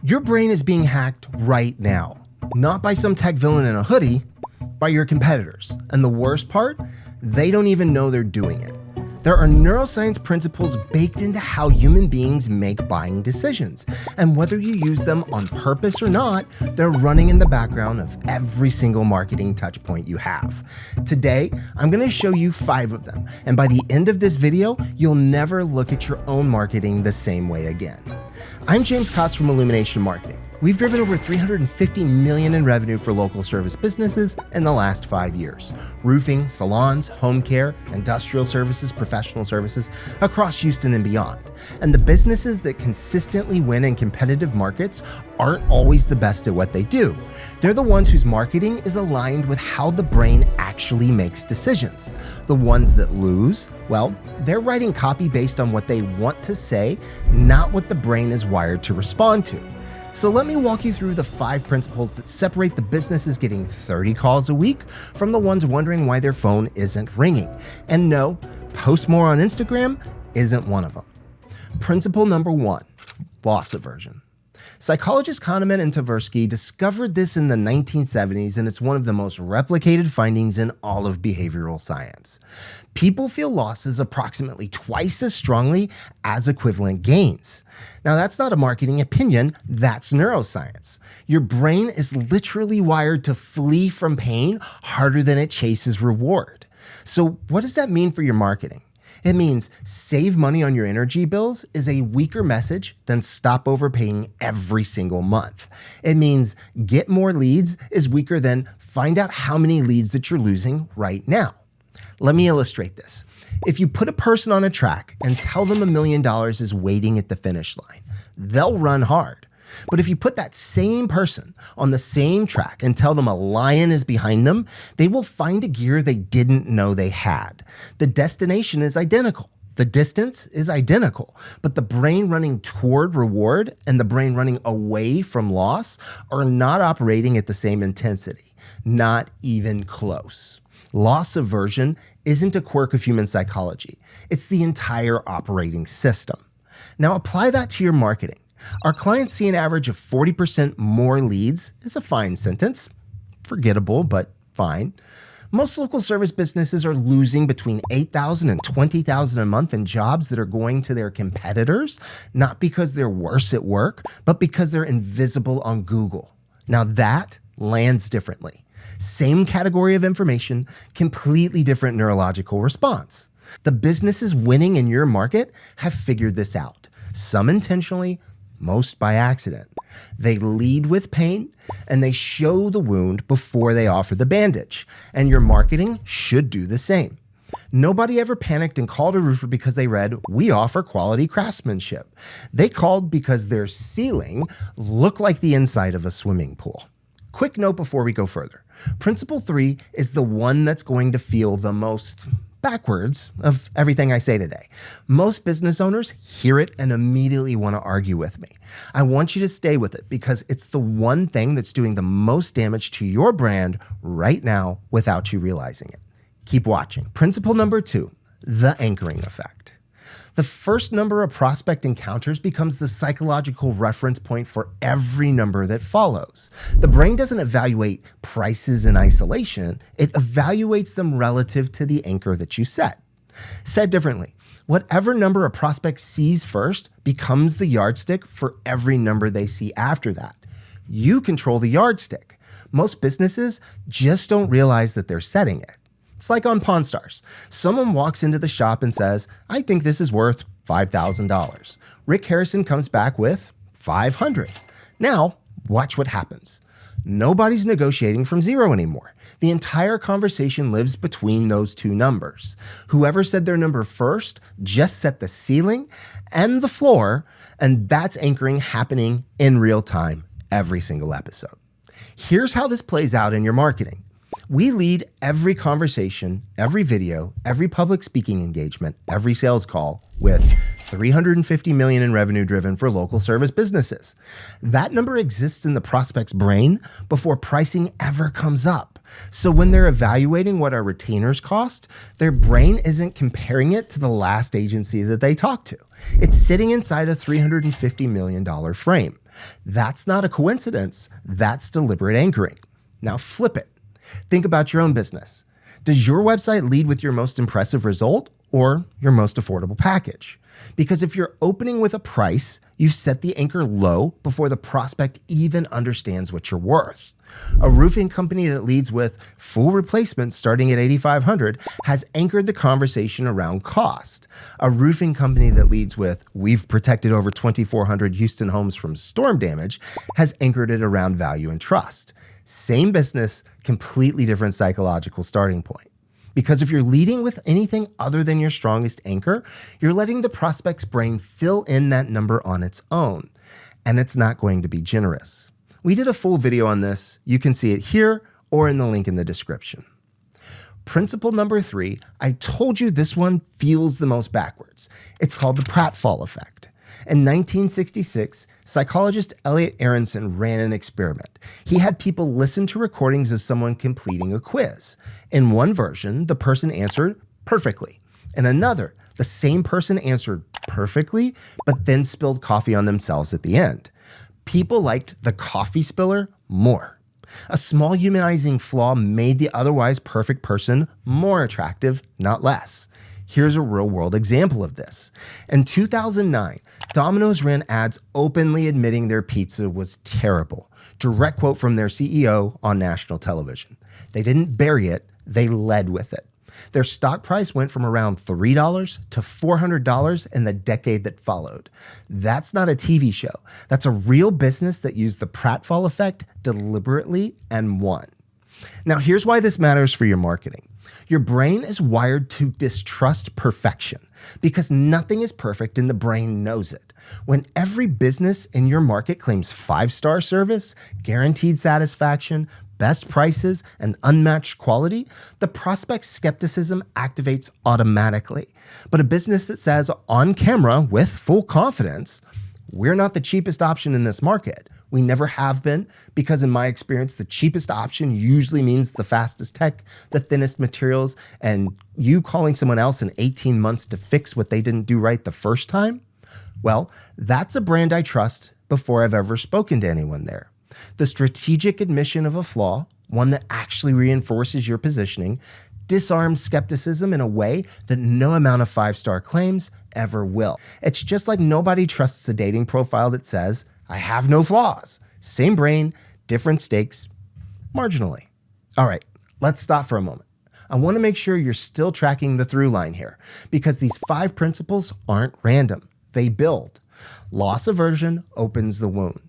Your brain is being hacked right now, not by some tech villain in a hoodie, by your competitors. And the worst part, they don't even know they're doing it. There are neuroscience principles baked into how human beings make buying decisions. And whether you use them on purpose or not, they're running in the background of every single marketing touchpoint you have. Today, I'm going to show you 5 of them. And by the end of this video, you'll never look at your own marketing the same way again. I'm James Kotz from Illumination Marketing. We've driven over $350 million in revenue for local service businesses in the last 5 years. Roofing, salons, home care, industrial services, professional services across Houston and beyond. And the businesses that consistently win in competitive markets aren't always the best at what they do. They're the ones whose marketing is aligned with how the brain actually makes decisions. The ones that lose, well, they're writing copy based on what they want to say, not what the brain is wired to respond to. So let me walk you through the 5 principles that separate the businesses getting 30 calls a week from the ones wondering why their phone isn't ringing. And no, post more on Instagram isn't one of them. Principle number 1, loss aversion. Psychologist Kahneman and Tversky discovered this in the 1970s, and it's one of the most replicated findings in all of behavioral science. People feel losses approximately twice as strongly as equivalent gains. Now, that's not a marketing opinion, that's neuroscience. Your brain is literally wired to flee from pain harder than it chases reward. So what does that mean for your marketing? It means save money on your energy bills is a weaker message than stop overpaying every single month. It means get more leads is weaker than find out how many leads that you're losing right now. Let me illustrate this. If you put a person on a track and tell them $1 million is waiting at the finish line, they'll run hard. But if you put that same person on the same track and tell them a lion is behind them, they will find a gear they didn't know they had. The destination is identical. The distance is identical, but the brain running toward reward and the brain running away from loss are not operating at the same intensity, not even close. Loss aversion isn't a quirk of human psychology. It's the entire operating system. Now apply that to your marketing. Our clients see an average of 40% more leads is a fine sentence. Forgettable, but fine. Most local service businesses are losing between $8,000 and $20,000 a month in jobs that are going to their competitors, not because they're worse at work, but because they're invisible on Google. Now that lands differently. Same category of information, completely different neurological response. The businesses winning in your market have figured this out, some intentionally, most by accident. They lead with pain and they show the wound before they offer the bandage. And your marketing should do the same. Nobody ever panicked and called a roofer because they read, "We offer quality craftsmanship." They called because their ceiling looked like the inside of a swimming pool. Quick note before we go further. Principle 3 is the one that's going to feel the most backwards of everything I say today. Most business owners hear it and immediately want to argue with me. I want you to stay with it because it's the one thing that's doing the most damage to your brand right now without you realizing it. Keep watching. Principle number 2, the anchoring effect. The first number a prospect encounters becomes the psychological reference point for every number that follows. The brain doesn't evaluate prices in isolation, it evaluates them relative to the anchor that you set. Said differently, whatever number a prospect sees first becomes the yardstick for every number they see after that. You control the yardstick. Most businesses just don't realize that they're setting it. It's like on Pawn Stars. Someone walks into the shop and says, "I think this is worth $5,000. Rick Harrison comes back with $500. Now, watch what happens. Nobody's negotiating from zero anymore. The entire conversation lives between those two numbers. Whoever said their number first just set the ceiling and the floor, and that's anchoring happening in real time every single episode. Here's how this plays out in your marketing. We lead every conversation, every video, every public speaking engagement, every sales call with $350 million in revenue driven for local service businesses. That number exists in the prospect's brain before pricing ever comes up. So when they're evaluating what our retainers cost, their brain isn't comparing it to the last agency that they talked to. It's sitting inside a $350 million frame. That's not a coincidence. That's deliberate anchoring. Now flip it. Think about your own business. Does your website lead with your most impressive result or your most affordable package? Because if you're opening with a price, you've set the anchor low before the prospect even understands what you're worth. A roofing company that leads with full replacements starting at $8,500 has anchored the conversation around cost. A roofing company that leads with we've protected over 2,400 Houston homes from storm damage has anchored it around value and trust. Same business, completely different psychological starting point. Because if you're leading with anything other than your strongest anchor, you're letting the prospect's brain fill in that number on its own, and it's not going to be generous. We did a full video on this. You can see it here or in the link in the description. Principle number 3, I told you this one feels the most backwards. It's called the Pratfall effect. In 1966, psychologist Elliot Aronson ran an experiment. He had people listen to recordings of someone completing a quiz. In one version, the person answered perfectly. In another, the same person answered perfectly, but then spilled coffee on themselves at the end. People liked the coffee spiller more. A small humanizing flaw made the otherwise perfect person more attractive, not less. Here's a real-world example of this. In 2009, Domino's ran ads openly admitting their pizza was terrible. Direct quote from their CEO on national television. They didn't bury it, they led with it. Their stock price went from around $3 to $400 in the decade that followed. That's not a TV show. That's a real business that used the Pratfall effect deliberately and won. Now, here's why this matters for your marketing. Your brain is wired to distrust perfection because nothing is perfect and the brain knows it. When every business in your market claims 5-star service, guaranteed satisfaction, best prices, and unmatched quality, the prospect's skepticism activates automatically. But a business that says on camera with full confidence, we're not the cheapest option in this market. We never have been, because in my experience, the cheapest option usually means the fastest tech, the thinnest materials, and you calling someone else in 18 months to fix what they didn't do right the first time. Well, that's a brand I trust before I've ever spoken to anyone there. The strategic admission of a flaw, one that actually reinforces your positioning, disarms skepticism in a way that no amount of 5-star claims ever will. It's just like nobody trusts a dating profile that says, I have no flaws. Same brain, different stakes, marginally. All right, let's stop for a moment. I want to make sure you're still tracking the through line here, because these 5 principles aren't random. They build. Loss aversion opens the wound.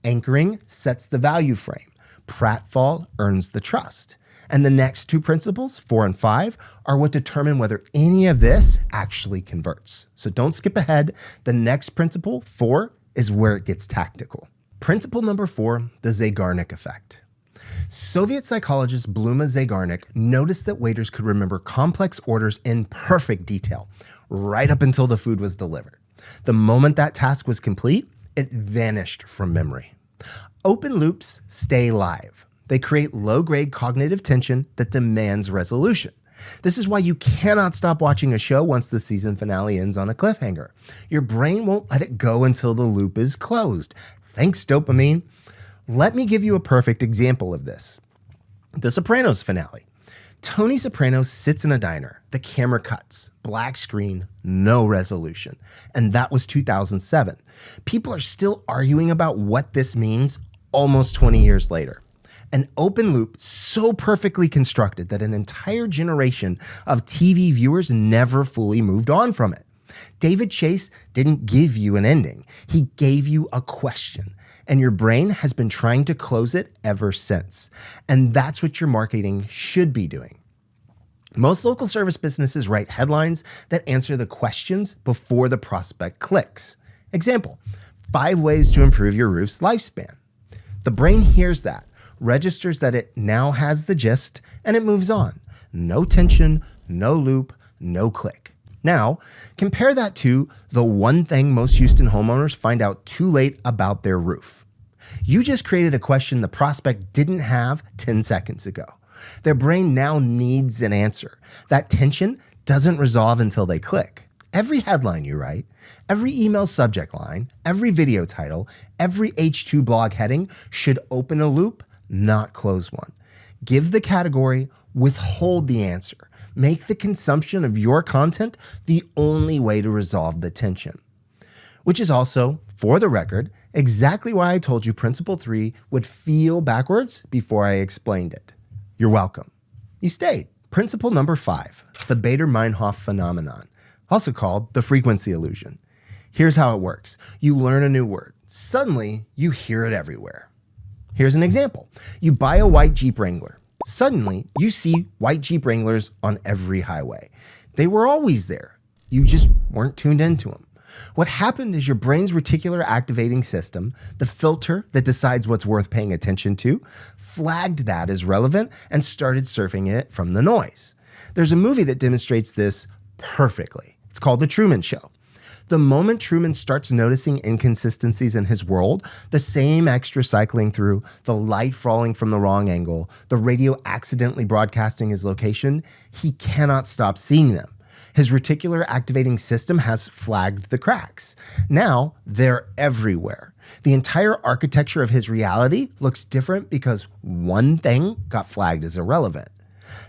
Anchoring sets the value frame. Pratfall earns the trust. And the next 2 principles, 4 and 5, are what determine whether any of this actually converts. So don't skip ahead. The next principle, 4, is where it gets tactical. Principle number 4, the Zeigarnik effect. Soviet psychologist Bluma Zeigarnik noticed that waiters could remember complex orders in perfect detail, right up until the food was delivered. The moment that task was complete, it vanished from memory. Open loops stay live. They create low-grade cognitive tension that demands resolution. This is why you cannot stop watching a show once the season finale ends on a cliffhanger. Your brain won't let it go until the loop is closed. Thanks, dopamine. Let me give you a perfect example of this. The Sopranos finale. Tony Soprano sits in a diner. The camera cuts. Black screen, no resolution. And that was 2007. People are still arguing about what this means almost 20 years later. An open loop so perfectly constructed that an entire generation of TV viewers never fully moved on from it. David Chase didn't give you an ending. He gave you a question, and your brain has been trying to close it ever since. And that's what your marketing should be doing. Most local service businesses write headlines that answer the questions before the prospect clicks. Example, 5 ways to improve your roof's lifespan. The brain hears that, registers that it now has the gist, and it moves on. No tension, no loop, no click. Now, compare that to the one thing most Houston homeowners find out too late about their roof. You just created a question the prospect didn't have 10 seconds ago. Their brain now needs an answer. That tension doesn't resolve until they click. Every headline you write, every email subject line, every video title, every H2 blog heading should open a loop, not close one. Give the category, withhold the answer. Make the consumption of your content the only way to resolve the tension. Which is also, for the record, exactly why I told you Principle 3 would feel backwards before I explained it. You're welcome. You stayed. Principle number 5, the Baader-Meinhof phenomenon, also called the frequency illusion. Here's how it works. You learn a new word. Suddenly, you hear it everywhere. Here's an example. You buy a white Jeep Wrangler. Suddenly, you see white Jeep Wranglers on every highway. They were always there. You just weren't tuned into them. What happened is your brain's reticular activating system, the filter that decides what's worth paying attention to, flagged that as relevant and started surfing it from the noise. There's a movie that demonstrates this perfectly. It's called The Truman Show. The moment Truman starts noticing inconsistencies in his world, the same extra cycling through, the light falling from the wrong angle, the radio accidentally broadcasting his location, he cannot stop seeing them. His reticular activating system has flagged the cracks. Now they're everywhere. The entire architecture of his reality looks different because one thing got flagged as irrelevant.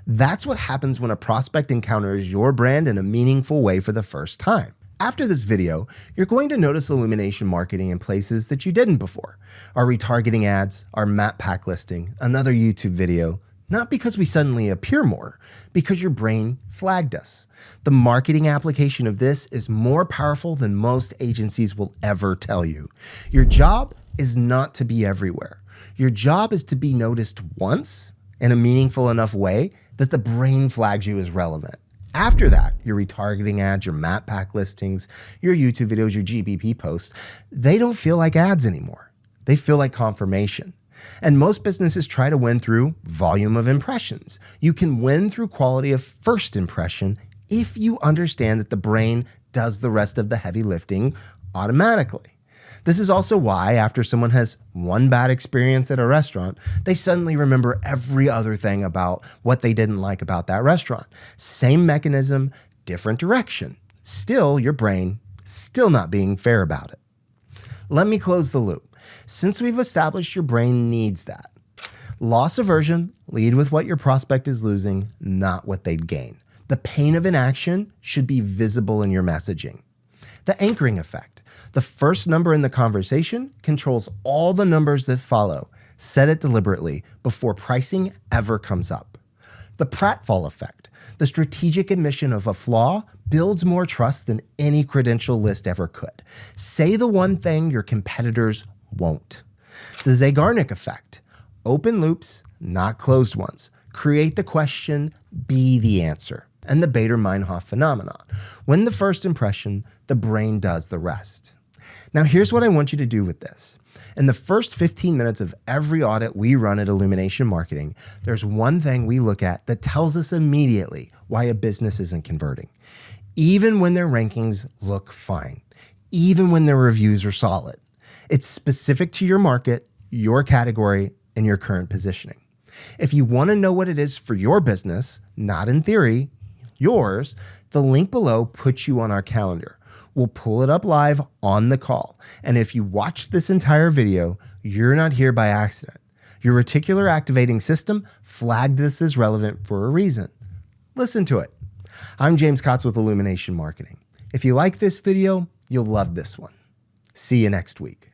That's what happens when a prospect encounters your brand in a meaningful way for the first time. After this video, you're going to notice illumination marketing in places that you didn't before. Our retargeting ads, our map pack listing, another YouTube video, not because we suddenly appear more, because your brain flagged us. The marketing application of this is more powerful than most agencies will ever tell you. Your job is not to be everywhere. Your job is to be noticed once in a meaningful enough way that the brain flags you as relevant. After that, your retargeting ads, your map pack listings, your YouTube videos, your GBP posts, they don't feel like ads anymore. They feel like confirmation. And most businesses try to win through volume of impressions. You can win through quality of first impression if you understand that the brain does the rest of the heavy lifting automatically. This is also why after someone has one bad experience at a restaurant, they suddenly remember every other thing about what they didn't like about that restaurant. Same mechanism, different direction. Still, your brain, still not being fair about it. Let me close the loop. Since we've established your brain needs that. Loss aversion, lead with what your prospect is losing, not what they'd gain. The pain of inaction should be visible in your messaging. The anchoring effect. The first number in the conversation controls all the numbers that follow. Set it deliberately before pricing ever comes up. The Pratfall effect. The strategic admission of a flaw builds more trust than any credential list ever could. Say the one thing your competitors won't. The Zeigarnik effect. Open loops, not closed ones. Create the question, be the answer. And the Baader-Meinhof phenomenon. When the first impression, the brain does the rest. Now here's what I want you to do with this. In the first 15 minutes of every audit we run at Illumination Marketing, there's one thing we look at that tells us immediately why a business isn't converting. Even when their rankings look fine, even when their reviews are solid. It's specific to your market, your category, and your current positioning. If you want to know what it is for your business, not in theory, yours, the link below puts you on our calendar. We'll pull it up live on the call. And if you watch this entire video, you're not here by accident. Your reticular activating system flagged this as relevant for a reason. Listen to it. I'm James Kotz with Illumination Marketing. If you like this video, you'll love this one. See you next week.